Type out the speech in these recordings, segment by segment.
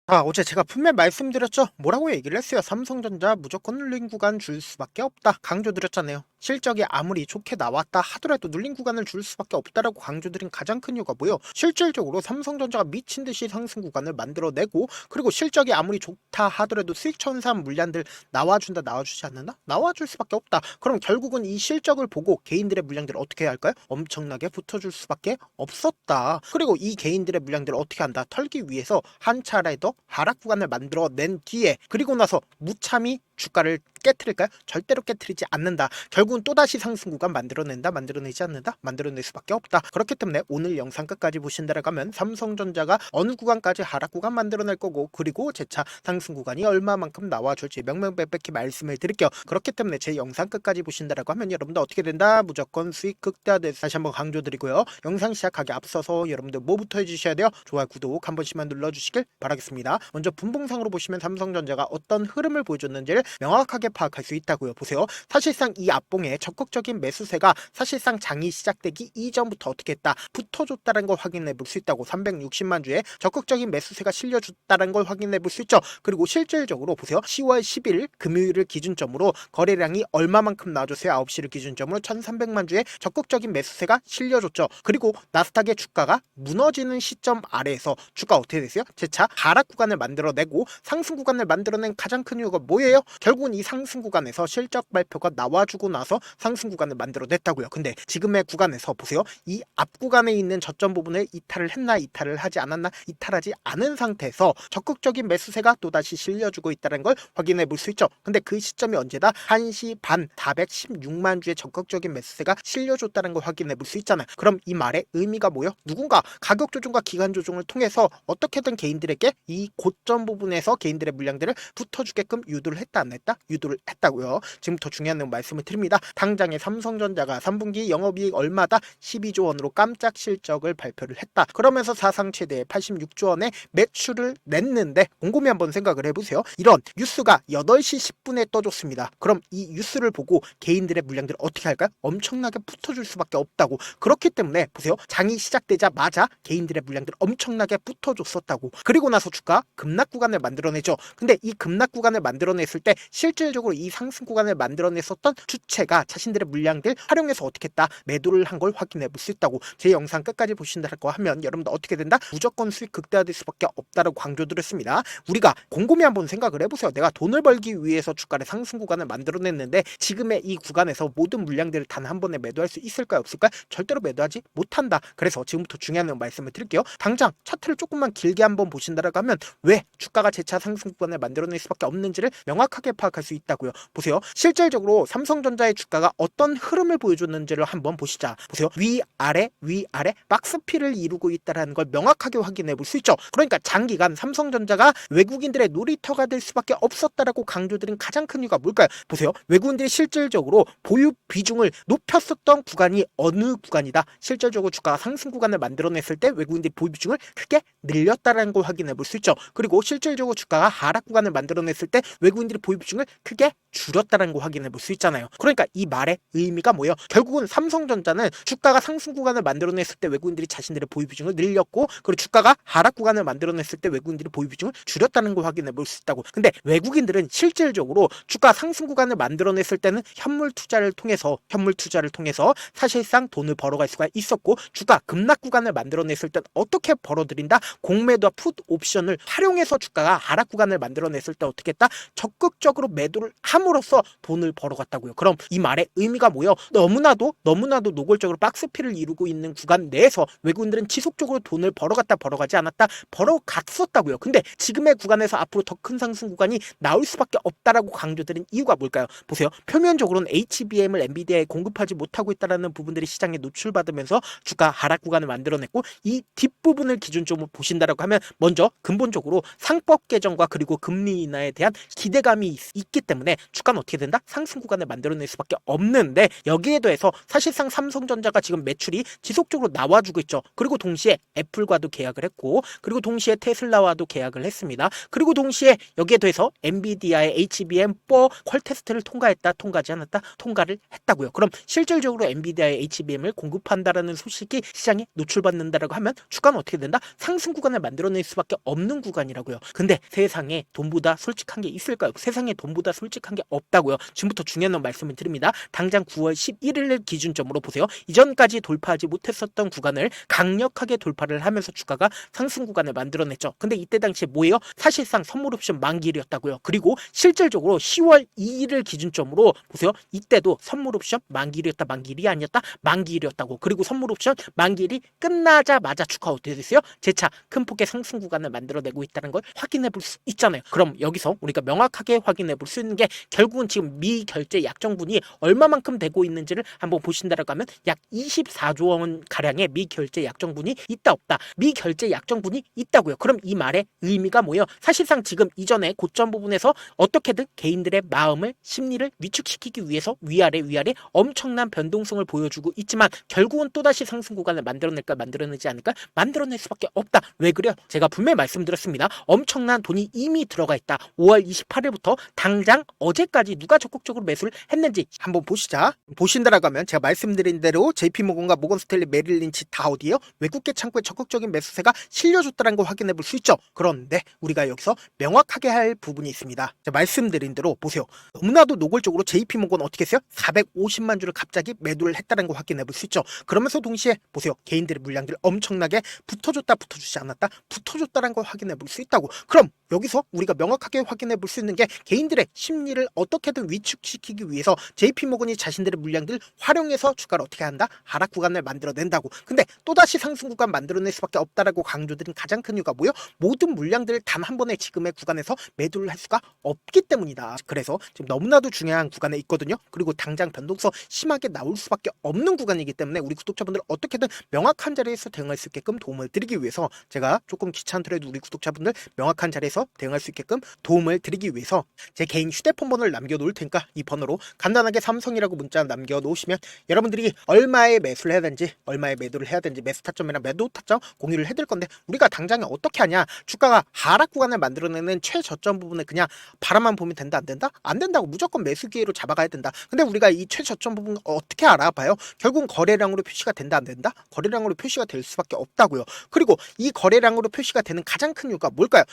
어제 제가 분명히 말씀드렸죠? 뭐라고 얘기를 했어요? 삼성전자 무조건 눌린 구간 줄 수밖에 없다. 강조드렸잖아요. 실적이 아무리 좋게 나왔다 하더라도 눌린 구간을 줄 수밖에 없다라고 강조드린 가장 큰 이유가 뭐예요? 실질적으로 삼성전자가 미친 듯이 상승 구간을 만들어내고, 그리고 실적이 아무리 좋다 하더라도 수익 천산 물량들 나와준다, 나와주지 않는다? 나와줄 수밖에 없다. 그럼 결국은 이 실적을 보고 개인들의 물량들을 어떻게 해야 할까요? 엄청나게 붙어줄 수밖에 없었다. 그리고 이 개인들의 물량들을 어떻게 한다? 털기 위해서 한 차례 더 하락 구간을 만들어낸 뒤에, 그리고 나서 무참히 주가를 깨트릴까요? 절대로 깨트리지 않는다. 결국은 또다시 상승 구간 만들어낸다, 만들어내지 않는다, 만들어낼 수밖에 없다. 그렇기 때문에 오늘 영상 끝까지 보신다라고 하면 삼성전자가 어느 구간까지 하락 구간 만들어낼 거고, 그리고 재차 상승 구간이 얼마만큼 나와줄지 명명백백히 말씀을 드릴게요. 그렇기 때문에 제 영상 끝까지 보신다라고 하면 여러분들 어떻게 된다? 무조건 수익 극대화돼. 다시 한번 강조드리고요. 영상 시작하기 앞서서 여러분들 뭐부터 해주셔야 돼요? 좋아요, 구독 한 번씩만 눌러주시길 바라겠습니다. 먼저 분봉상으로 보시면 삼성전자가 어떤 흐름을 보여줬는지를 명확하게 파악할 수 있다고요. 보세요. 사실상 이 앞봉에 적극적인 매수세가 사실상 장이 시작되기 이전부터 어떻게 했다? 붙어줬다는 걸 확인해 볼 수 있다고. 360만 주에 적극적인 매수세가 실려줬다는 걸 확인해 볼 수 있죠. 그리고 실질적으로 보세요. 10월 10일 금요일을 기준점으로 거래량이 얼마만큼 나와줬어요? 9시를 기준점으로 1300만 주에 적극적인 매수세가 실려줬죠. 그리고 나스닥의 주가가 무너지는 시점 아래에서 주가 어떻게 됐어요? 재차 하락 구간을 만들어내고 상승 구간을 만들어낸 가장 큰 이유가 뭐예요? 결국은 이 상승 구간에서 실적 발표가 나와주고 나서 상승 구간을 만들어냈다고요. 근데 지금의 구간에서 보세요. 이 앞 구간에 있는 저점 부분을 이탈을 했나, 이탈을 하지 않았나, 이탈하지 않은 상태에서 적극적인 매수세가 또다시 실려주고 있다는 걸 확인해 볼 수 있죠. 근데 그 시점이 언제다? 1시 반 416만 주의 적극적인 매수세가 실려줬다는 걸 확인해 볼 수 있잖아요. 그럼 이 말의 의미가 뭐예요? 누군가 가격 조정과 기간 조정을 통해서 어떻게든 개인들에게 이 고점 부분에서 개인들의 물량들을 붙어주게끔 유도를 했다, 안 했다? 유도를 했다고요. 지금부터 중요한 내용 말씀을 드립니다. 당장에 삼성전자가 3분기 영업이익 얼마다? 12조 원으로 깜짝 실적을 발표를 했다. 그러면서 사상 최대의 86조 원의 매출을 냈는데, 곰곰이 한번 생각을 해보세요. 이런 뉴스가 8시 10분에 떠줬습니다. 그럼 이 뉴스를 보고 개인들의 물량들을 어떻게 할까요? 엄청나게 붙어줄 수밖에 없다고. 그렇기 때문에 보세요. 장이 시작되자마자 개인들의 물량들을 엄청나게 붙어줬었다고. 그리고 나서 주가 급락 구간을 만들어내죠. 근데 이 급락 구간을 만들어냈을 때 실질적으로 이 상승 구간을 만들어냈었던 주체가 자신들의 물량들 활용해서 어떻게 했다? 매도를 한 걸 확인해 볼 수 있다고. 제 영상 끝까지 보신다고 하면 여러분들 어떻게 된다? 무조건 수익 극대화될 수밖에 없다라고 강조드렸습니다. 우리가 곰곰이 한번 생각을 해보세요. 내가 돈을 벌기 위해서 주가의 상승 구간을 만들어냈는데 지금의 이 구간에서 모든 물량들을 단 한 번에 매도할 수 있을까요? 없을까요? 절대로 매도하지 못한다. 그래서 지금부터 중요한 말씀을 드릴게요. 당장 차트를 조금만 길게 한번 보신다라고 하면 왜 주가가 재차 상승 구간을 만들어낼 수밖에 없는지를 명확하게 파악할 수 있다고요. 보세요. 실질적으로 삼성전자의 주가가 어떤 흐름을 보여줬는지를 한번 보시자. 보세요. 위아래 위아래 박스피를 이루고 있다는 걸 명확하게 확인해 볼 수 있죠. 그러니까 장기간 삼성전자가 외국인들의 놀이터가 될 수밖에 없었다라고 강조드린 가장 큰 이유가 뭘까요? 보세요. 외국인들이 실질적으로 보유 비중을 높였었던 구간이 어느 구간이다? 실질적으로 주가가 상승 구간을 만들어냈을 때 외국인들이 보유 비중을 크게 늘렸다는 걸 확인해 볼 수 있죠. 그리고 실질적으로 주가가 하락 구간을 만들어냈을 때 외국인들이 보유 비중을 크게 줄였다는 걸 확인해 볼 수 있잖아요. 그러니까 이 말의 의미가 뭐예요? 결국은 삼성전자는 주가가 상승 구간을 만들어냈을 때 외국인들이 자신들의 보유 비중을 늘렸고, 그리고 주가가 하락 구간을 만들어냈을 때 외국인들이 보유 비중을 줄였다는 걸 확인해 볼 수 있다고. 근데 외국인들은 실질적으로 주가 상승 구간을 만들어냈을 때는 현물 투자를 통해서 사실상 돈을 벌어갈 수가 있었고, 주가 급락 구간을 만들어냈을 땐 어떻게 벌어들인다? 공매도와 풋 옵션을 활용해서 주가가 하락 구간을 만들어냈을 때 어떻게 했다? 적극적으로 매도를 함으로써 돈을 벌어갔다고요. 그럼 이 말의 의미가 뭐예요? 너무나도 노골적으로 박스피를 이루고 있는 구간 내에서 외국인들은 지속적으로 돈을 벌어갔다, 벌어가지 않았다? 벌어갔었다고요. 근데 지금의 구간에서 앞으로 더 큰 상승 구간이 나올 수밖에 없다라고 강조드린 이유가 뭘까요? 보세요. 표면적으로는 HBM을 엔비디아에 공급하지 못하고 있다는 부분들이 시장에 노출받으면서 주가 하락 구간을 만들어냈고, 이 뒷부분을 기준점으로 보신다라고 하면 먼저 근본적으로 상법 개정과 그리고 금리 인하에 대한 기대감이 있기 때문에 주가는 어떻게 된다? 상승 구간을 만들어낼 수밖에 없는데 여기에 더해서 사실상 삼성전자가 지금 매출이 지속적으로 나와주고 있죠. 그리고 동시에 애플과도 계약을 했고 그리고 동시에 테슬라와도 계약을 했습니다. 그리고 동시에 여기에 더해서 엔비디아의 HBM4 퀄 테스트를 통과했다, 통과하지 않았다, 통과를 했다고요. 그럼 실질적으로 엔비디아의 HBM을 공급한다라는 소식이 시장에 노출받는다라고 하면 주가는 어떻게 된다? 상승 구간을 만들어낼 수밖에 없는 구간이라고요. 근데 세상에 돈보다 솔직한 게 있을까요? 세상에 돈보다 솔직한 게 없다고요. 지금부터 중요한 말씀을 드립니다. 당장 9월 11일 기준점으로 보세요. 이전까지 돌파하지 못했었던 구간을 강력하게 돌파를 하면서 주가가 상승 구간을 만들어냈죠. 근데 이때 당시에 뭐예요? 사실상 선물 옵션 만기일이었다고요. 그리고 실질적으로 10월 2일을 기준점으로 보세요. 이때도 선물 옵션 만기일이었다, 만기일이 아니었다, 만기일이었다고. 그리고 선물 옵션 만기일이 끝나자마자 주가 어떻게 됐어요? 재차 큰 폭의 상승 구간을 만들어내고 있다는 걸 확인해 볼 수 있잖아요. 그럼 여기서 우리가 명확하게 확인해 볼 수 있는 게 결국은 지금 미결제 약정분이 얼마만큼 되고 있는지를 한번 보신다라고 하면 약 24조 원 가량의 미결제 약정분이 있다 없다. 미결제 약정분이 있다고요. 그럼 이 말의 의미가 뭐예요? 사실상 지금 이전에 고점 부분에서 어떻게든 개인들의 마음을 심리를 위축시키기 위해서 위아래 엄청난 변동성을 보여주고 있지만 결국은 또다시 상승 구간을 만들어낼까 만들어내지 않을까 만들어낼 수밖에 없다. 왜 그래요? 제가 분명히 말씀드렸습니다. 엄청난 돈이 이미 들어가 있다. 5월 28일부터 당장 어제까지 누가 적극적으로 매수를 했는지 한번 보시자. 보신다라고 하면 제가 말씀드린 대로 JP모건과 모건스탠리 메릴린치 다 어디에요? 외국계 창구에 적극적인 매수세가 실려줬다는 걸 확인해 볼 수 있죠. 그런데 우리가 여기서 명확하게 할 부분이 있습니다. 제가 말씀드린 대로 보세요. 너무나도 노골적으로 JP모건 어떻게 했어요? 450만 주를 갑자기 매도를 했다는 걸 확인해 볼 수 있죠. 그러면서 동시에 보세요. 개인들의 물량들 엄청나게 붙어줬다, 붙어주지 않았다, 붙어줬다는 걸 확인해 볼 수 있다고. 그럼 여기서 우리가 명확하게 확인해 볼 수 있는 게 개인들의 심리를 어떻게든 위축시키기 위해서 JP모건이 자신들의 물량들 활용해서 주가를 어떻게 한다? 하락 구간을 만들어낸다고. 근데 또다시 상승 구간 만들어낼 수밖에 없다라고 강조드린 가장 큰 이유가 뭐예요? 모든 물량들을 단 한 번에 지금의 구간에서 매도를 할 수가 없기 때문이다. 그래서 지금 너무나도 중요한 구간에 있거든요. 그리고 당장 변동성 심하게 나올 수밖에 없는 구간이기 때문에 우리 구독자분들 어떻게든 명확한 자리에서 대응할 수 있게끔 도움을 드리기 위해서 제가 조금 귀찮더라도 우리 구독자분들 명확한 자리에서 대응할 수 있게끔 도움을 드리기 위해서 제 개인 휴대폰 번호를 남겨놓을 테니까 이 번호로 간단하게 삼성이라고 문자 남겨놓으시면 여러분들이 얼마에 매수를 해야 되는지 얼마에 매도를 해야 되는지 매수 타점이랑 매도 타점 공유를 해드릴 건데 우리가 당장에 어떻게 하냐? 주가가 하락 구간을 만들어내는 최저점 부분에 그냥 바라만 보면 된다 안 된다? 안 된다고. 무조건 매수 기회로 잡아가야 된다. 근데 우리가 이 최저점 부분 어떻게 알아봐요? 결국은 거래량으로 표시가 된다 안 된다? 거래량으로 표시가 될 수밖에 없다고요. 그리고 이 거래량으로 표시가 되는 가장 큰 이유가 뭘까요?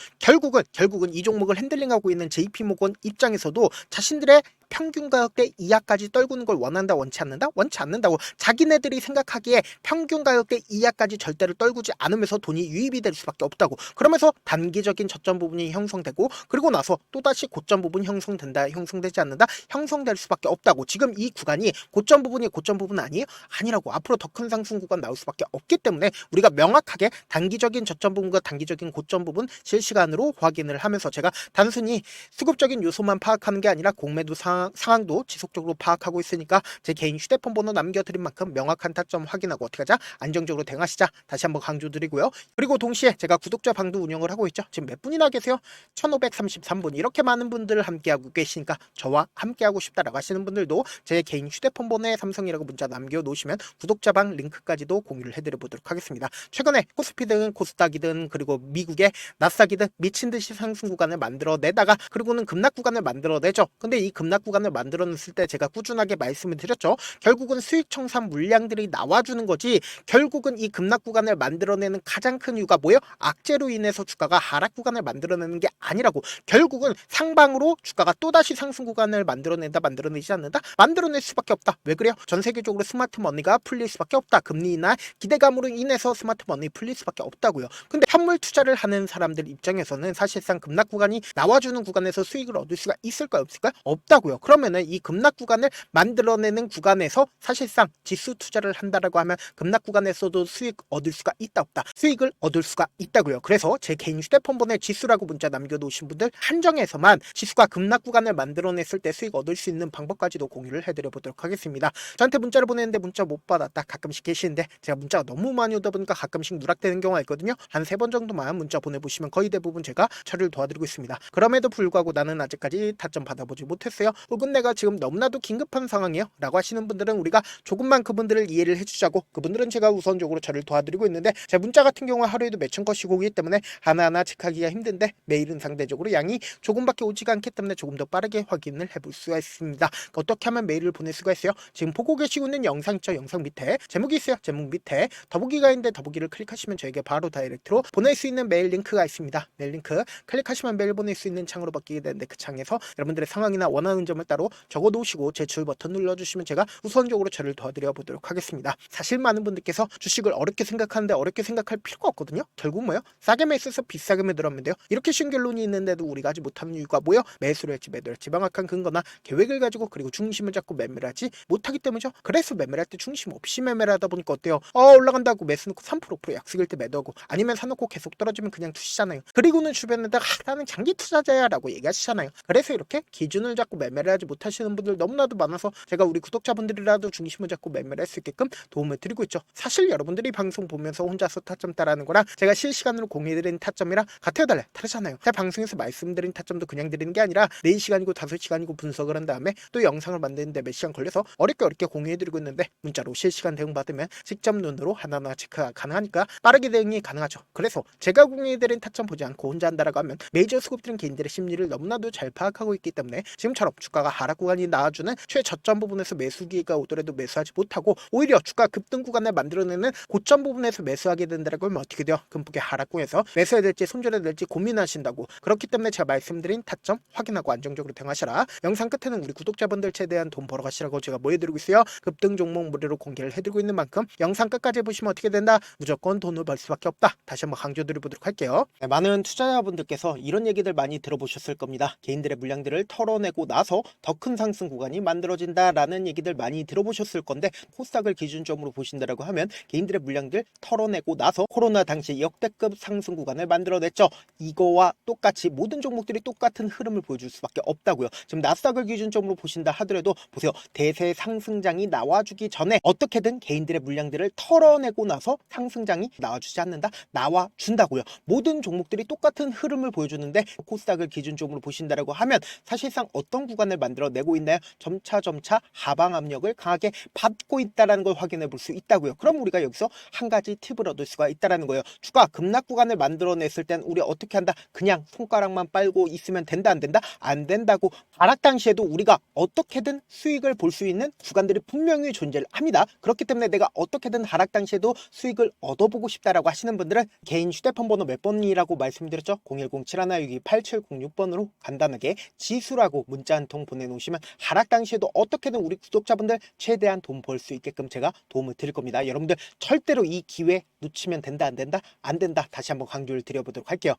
결국은 이 종목을 핸들링하고 있는 JP모건 입장에서도 자신들의 평균 가격대 이하까지 떨구는 걸 원한다, 원치 않는다? 원치 않는다고. 자기네들이 생각하기에 평균 가격대 이하까지 절대로 떨구지 않으면서 돈이 유입이 될 수밖에 없다고. 그러면서 단기적인 저점 부분이 형성되고 그리고 나서 또다시 고점 부분이 형성된다, 형성되지 않는다, 형성될 수밖에 없다고. 지금 이 구간이 고점 부분이 고점 부분 아니에요? 아니라고. 앞으로 더 큰 상승 구간 나올 수밖에 없기 때문에 우리가 명확하게 단기적인 저점 부분과 단기적인 고점 부분 실시간으로 확인을 하면서 제가 단순히 수급적인 요소만 파악하는 게 아니라 공매도 상황도 지속적으로 파악하고 있으니까 제 개인 휴대폰 번호 남겨드린 만큼 명확한 타점 확인하고 어떻게 하자? 안정적으로 대응하시자. 다시 한번 강조드리고요. 그리고 동시에 제가 구독자 방도 운영을 하고 있죠. 지금 몇 분이나 계세요? 1533분. 이렇게 많은 분들 함께하고 계시니까 저와 함께하고 싶다라고 하시는 분들도 제 개인 휴대폰 번호에 삼성이라고 문자 남겨놓으시면 구독자 방 링크까지도 공유를 해드려보도록 하겠습니다. 최근에 코스피든 코스닥이든 그리고 미국의 나스닥이든 미친듯이 상승 구간을 만들어내다가 그리고는 급락 구간을 만들어내죠. 근데 이 급락 구간을 만들어냈을 때 제가 꾸준하게 말씀을 드렸죠. 결국은 수익 청산 물량들이 나와주는 거지 결국은 이 급락 구간을 만들어내는 가장 큰 이유가 뭐예요? 악재로 인해서 주가가 하락 구간을 만들어내는 게 아니라고. 결국은 상방으로 주가가 또다시 상승 구간을 만들어낸다, 만들어내지 않는다? 만들어낼 수밖에 없다. 왜 그래요? 전 세계적으로 스마트 머니가 풀릴 수밖에 없다. 금리 인하 기대감으로 인해서 스마트 머니 풀릴 수밖에 없다고요. 근데 현물 투자를 하는 사람들 입장에서는 사실상 급락 구간이 나와주는 구간에서 수익을 얻을 수가 있을까요? 없을까요? 없다고요. 그러면은 이 급락 구간을 만들어내는 구간에서 사실상 지수 투자를 한다라고 하면 급락 구간에서도 수익 얻을 수가 있다 없다? 수익을 얻을 수가 있다고요. 그래서 제 개인 휴대폰 번호에 지수라고 문자 남겨놓으신 분들 한정해서만 지수가 급락 구간을 만들어냈을 때 수익 얻을 수 있는 방법까지도 공유를 해드려 보도록 하겠습니다. 저한테 문자를 보냈는데 문자 못 받았다 가끔씩 계시는데 제가 문자가 너무 많이 오다 보니까 가끔씩 누락되는 경우가 있거든요. 한 3번 정도만 문자 보내보시면 거의 대부분 제가 처리를 도와드리고 있습니다. 그럼에도 불구하고 나는 아직까지 타점 받아보지 못했어요. 혹은 내가 지금 너무나도 긴급한 상황이에요 라고 하시는 분들은 우리가 조금만 그분들을 이해를 해주자고, 그분들은 제가 우선적으로 저를 도와드리고 있는데, 제 문자 같은 경우 하루에도 몇천 건씩 오기 때문에 하나하나 체크하기가 힘든데 메일은 상대적으로 양이 조금밖에 오지가 않기 때문에 조금 더 빠르게 확인을 해볼 수가 있습니다. 어떻게 하면 메일을 보낼 수가 있어요? 지금 보고 계시고 있는 영상 있죠? 영상 밑에 제목이 있어요. 제목 밑에 더보기가 있는데 더보기를 클릭하시면 저에게 바로 다이렉트로 보낼 수 있는 메일 링크가 있습니다. 메일 링크 클릭하시면 메일 보낼 수 있는 창으로 바뀌게 되는데, 그 창에서 여러분들의 상황이나 원하는 점을 따로 적어 놓으시고 제출 버튼 눌러주시면 제가 우선적으로 저를 도와드려 보도록 하겠습니다. 사실 많은 분들께서 주식을 어렵게 생각하는데 어렵게 생각할 필요가 없거든요. 결국 뭐예요? 싸게 매수해서 비싸게 매도하면 돼요. 이렇게 쉬운 결론이 있는데도 우리가 하지 못하는 이유가 뭐예요? 매수를 할지 매도를 할지 명확한 근거나 계획을 가지고, 그리고 중심을 잡고 매매를 하지 못하기 때문이죠. 그래서 매매를 할 때 중심 없이 매매를 하다 보니까 어때요? 올라간다고 매수 넣고 3% 약속일 때 매도하고, 아니면 사놓고 계속 떨어지면 그냥 투시잖아요. 그리고는 주변에다가 나는 장기 투자자야 라고 얘기하시잖아요. 그래서 이렇게 기준을 잡고 매매를 하지 못하시는 분들 너무나도 많아서 제가 우리 구독자분들이라도 중심을 잡고 매매를 할 수 있게끔 도움을 드리고 있죠. 사실 여러분들이 방송 보면서 혼자서 타점 따라하는 거랑 제가 실시간으로 공유해드리는 타점이랑 같아요 달라요? 다르잖아요. 제가 방송에서 말씀드린 타점도 그냥 드리는 게 아니라 4시간이고 5시간이고 분석을 한 다음에 또 영상을 만드는데 몇 시간 걸려서 어렵게 공유해드리고 있는데, 문자로 실시간 대응 받으면 직접 눈으로 하나하나 체크가 가능하니까 빠르게 대응이 가능하죠. 그래서 제가 공유해드린 타점 보지 않고 혼자 한다라고 하면 메이저 수급들은 개인들의 심리를 너무나도 잘 파악하고 있기 때문에 지금처럼 주가가 하락 구간이 나와주는 최저점 부분에서 매수 기회가 오더라도 매수하지 못하고, 오히려 주가 급등 구간을 만들어내는 고점 부분에서 매수하게 된다라고 하면 어떻게 돼요? 금폭의 하락구에서 매수해야 될지 손절해야 될지 고민하신다고. 그렇기 때문에 제가 말씀드린 타점 확인하고 안정적으로 대응하시라. 영상 끝에는 우리 구독자분들 최대한 돈 벌어가시라고 제가 뭐 해드리고 있어요? 급등 종목 무료로 공개를 해드리고 있는 만큼 영상 끝까지 보시면 어떻게 된다? 무조건 돈을 벌 수밖에 없다. 다시 한번 강조드려보도록 할게요. 네, 많은 투자자분들께서 이런 얘기들 많이 들어보셨을 겁니다. 개인들의 물량들을 털어내고 나서 더 큰 상승 구간이 만들어진다라는 얘기들 많이 들어보셨을 건데, 코스닥을 기준점으로 보신다라고 하면 개인들의 물량들 털어내고 나서 코로나 당시 역대급 상승 구간을 만들어냈죠. 이거와 똑같이 모든 종목들이 똑같은 흐름을 보여줄 수밖에 없다고요. 지금 나스닥을 기준점으로 보신다 하더라도 보세요. 대세 상승장이 나와주기 전에 어떻게든 개인들의 물량들을 털어내고 나서 상승장이 나와주지 않는다? 나와준다고요. 모든 종목들이 똑같은 흐름을 보여주는데, 코스닥을 기준점으로 보신다라고 하면 사실상 어떤 구간을 만들어내고 있나요? 점차 하방 압력을 강하게 받고 있다는 걸 확인해 볼 수 있다고요. 그럼 우리가 여기서 한 가지 팁을 얻을 수가 있다는 거예요. 주가 급락 구간을 만들어냈을 땐 우리 어떻게 한다? 그냥 손가락만 빨고 있으면 된다 안 된다? 안 된다고. 하락 당시에도 우리가 어떻게든 수익을 볼 수 있는 구간들이 분명히 존재를 합니다. 그렇기 때문에 내가 어떻게든 하락 당시에도 수익을 얻어보고 싶다라고 하시는 분들은 개인 휴대폰 번호 몇 번이라고 말씀드렸죠? 010-7162-8706번으로 간단하게 지수라고 문자 한 통 보내놓으시면 하락 당시에도 어떻게든 우리 구독자분들 최대한 돈 벌 수 있게끔 제가 도움을 드릴 겁니다. 여러분들 절대로 이 기회 놓치면 된다 안 된다? 안 된다. 다시 한번 강조를 드려보도록 할게요.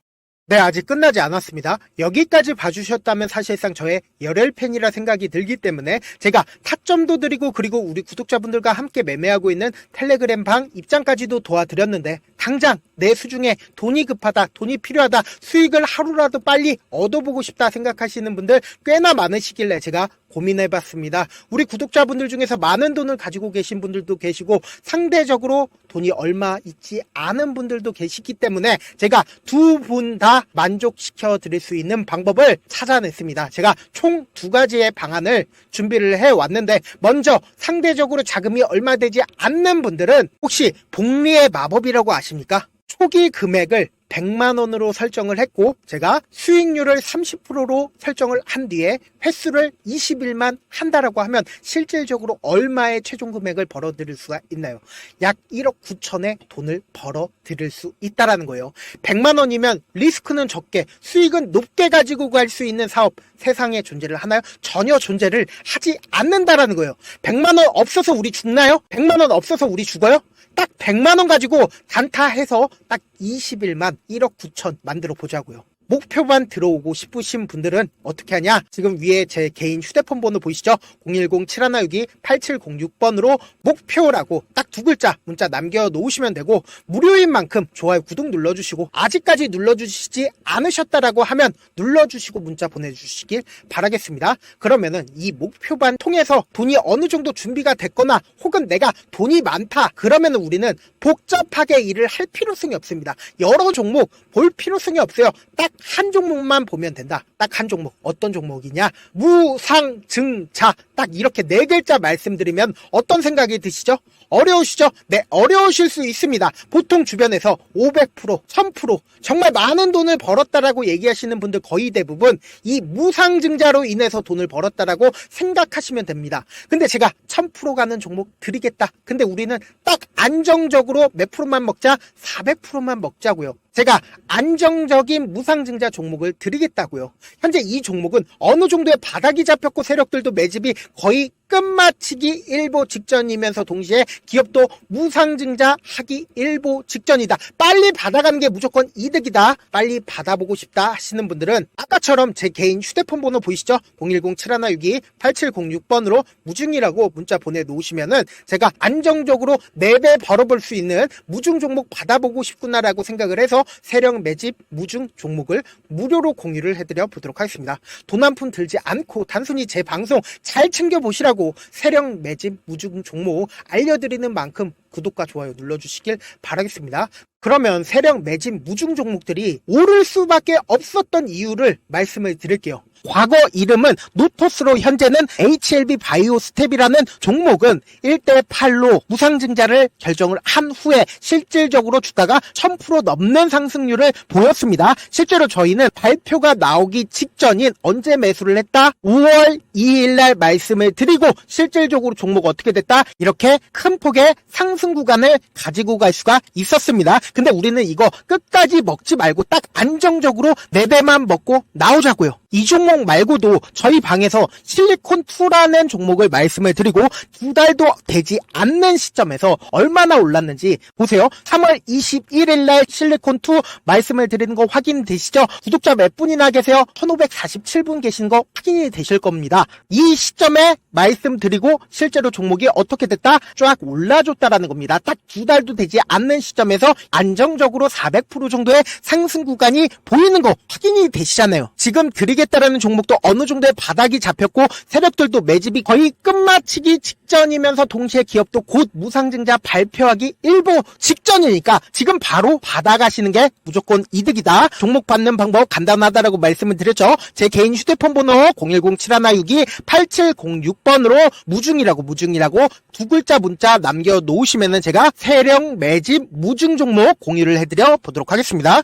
네, 아직 끝나지 않았습니다. 여기까지 봐주셨다면 사실상 저의 열혈 팬이라 생각이 들기 때문에 제가 타점도 드리고, 그리고 우리 구독자분들과 함께 매매하고 있는 텔레그램 방 입장까지도 도와드렸는데, 당장 내 수중에 돈이 급하다, 돈이 필요하다, 수익을 하루라도 빨리 얻어보고 싶다 생각하시는 분들 꽤나 많으시길래 제가 고민해봤습니다. 우리 구독자분들 중에서 많은 돈을 가지고 계신 분들도 계시고 상대적으로 돈이 얼마 있지 않은 분들도 계시기 때문에 제가 두 분 다 만족시켜 드릴 수 있는 방법을 찾아냈습니다. 제가 총 2가지의 방안을 준비를 해왔는데, 먼저 상대적으로 자금이 얼마 되지 않는 분들은 혹시 복리의 마법이라고 아십니까? 초기 금액을 100만원으로 설정을 했고, 제가 수익률을 30%로 설정을 한 뒤에 횟수를 20일만 한다라고 하면 실질적으로 얼마의 최종 금액을 벌어들일 수가 있나요? 약 1억 9천의 돈을 벌어들일 수 있다라는 거예요. 100만원이면 리스크는 적게 수익은 높게 가지고 갈 수 있는 사업, 세상에 존재를 하나요? 전혀 존재를 하지 않는다라는 거예요. 100만원 없어서 우리 죽나요? 100만원 없어서 우리 죽어요? 딱 100만원 가지고 단타해서 딱 20일만 1억 9천 만들어 보자고요. 목표만 들어오고 싶으신 분들은 어떻게 하냐? 지금 위에 제 개인 휴대폰 번호 보이시죠? 010-7162-8706번으로 목표라고 딱 2글자 문자 남겨놓으시면 되고, 무료인 만큼 좋아요, 구독 눌러주시고, 아직까지 눌러주시지 않으셨다라고 하면 눌러주시고 문자 보내주시길 바라겠습니다. 그러면은 이 목표반 통해서 돈이 어느 정도 준비가 됐거나, 혹은 내가 돈이 많다 그러면은 우리는 복잡하게 일을 할 필요성이 없습니다. 여러 종목 볼 필요성이 없어요. 딱 한 종목만 보면 된다. 딱 한 종목. 어떤 종목이냐? 무상증자. 딱 이렇게 네 글자 말씀드리면 어떤 생각이 드시죠? 어려우시죠? 네, 어려우실 수 있습니다. 보통 주변에서 500%, 1000% 정말 많은 돈을 벌었다라고 얘기하시는 분들 거의 대부분 이 무상증자로 인해서 돈을 벌었다라고 생각하시면 됩니다. 근데 제가 1000% 가는 종목 드리겠다. 근데 우리는 딱 안정적으로 몇 프로만 먹자? 400%만 먹자고요. 제가 안정적인 무상증자 종목을 드리겠다고요. 현재 이 종목은 어느 정도의 바닥이 잡혔고 세력들도 매집이 거의 끝마치기 일보 직전이면서 동시에 기업도 무상증자 하기 일보 직전이다. 빨리 받아가는 게 무조건 이득이다. 빨리 받아보고 싶다 하시는 분들은 아까처럼 제 개인 휴대폰 번호 보이시죠? 010-7162-8706번으로 무중이라고 문자 보내놓으시면은 제가 안정적으로 4배 벌어볼 수 있는 무중 종목 받아보고 싶구나라고 생각을 해서 세력 매집 무중 종목을 무료로 공유를 해드려 보도록 하겠습니다. 돈 한 푼 들지 않고 단순히 제 방송 잘 챙겨보시라고 세력 매집 무중 종목 알려드리는 만큼 구독과 좋아요 눌러주시길 바라겠습니다. 그러면 세력 매집 무중 종목들이 오를 수밖에 없었던 이유를 말씀을 드릴게요. 과거 이름은 노토스로 현재는 HLB 바이오스텝이라는 종목은 1대8로 무상증자를 결정을 한 후에 실질적으로 주가가 1000% 넘는 상승률을 보였습니다. 실제로 저희는 발표가 나오기 직전인 언제 매수를 했다? 5월 2일 날 말씀을 드리고 실질적으로 종목 어떻게 됐다? 이렇게 큰 폭의 상승 구간을 가지고 갈 수가 있었습니다. 근데 우리는 이거 끝까지 먹지 말고 딱 안정적으로 4배만 먹고 나오자고요. 이 종목 말고도 저희 방에서 실리콘2라는 종목을 말씀을 드리고 2달도 되지 않는 시점에서 얼마나 올랐는지 보세요. 3월 21일 날 실리콘2 말씀을 드리는 거 확인되시죠? 구독자 몇 분이나 계세요? 1547분 계신 거 확인이 되실 겁니다. 이 시점에 말씀드리고 실제로 종목이 어떻게 됐다? 쫙 올라줬다라는 겁니다. 딱 2달도 되지 않는 시점에서 안정적으로 400% 정도의 상승 구간이 보이는 거 확인이 되시잖아요. 지금 드리겠다라는 종목도 어느 정도의 바닥이 잡혔고 세력들도 매집이 거의 끝마치기 직전이면서 동시에 기업도 곧 무상증자 발표하기 일보 직전이니까 지금 바로 받아가시는 게 무조건 이득이다. 종목 받는 방법 간단하다라고 말씀을 드렸죠. 제 개인 휴대폰 번호 010-7162-8706번으로 무중이라고 두 글자 문자 남겨놓으시면은 제가 세력 매집 무중 종목 공유를 해드려 보도록 하겠습니다.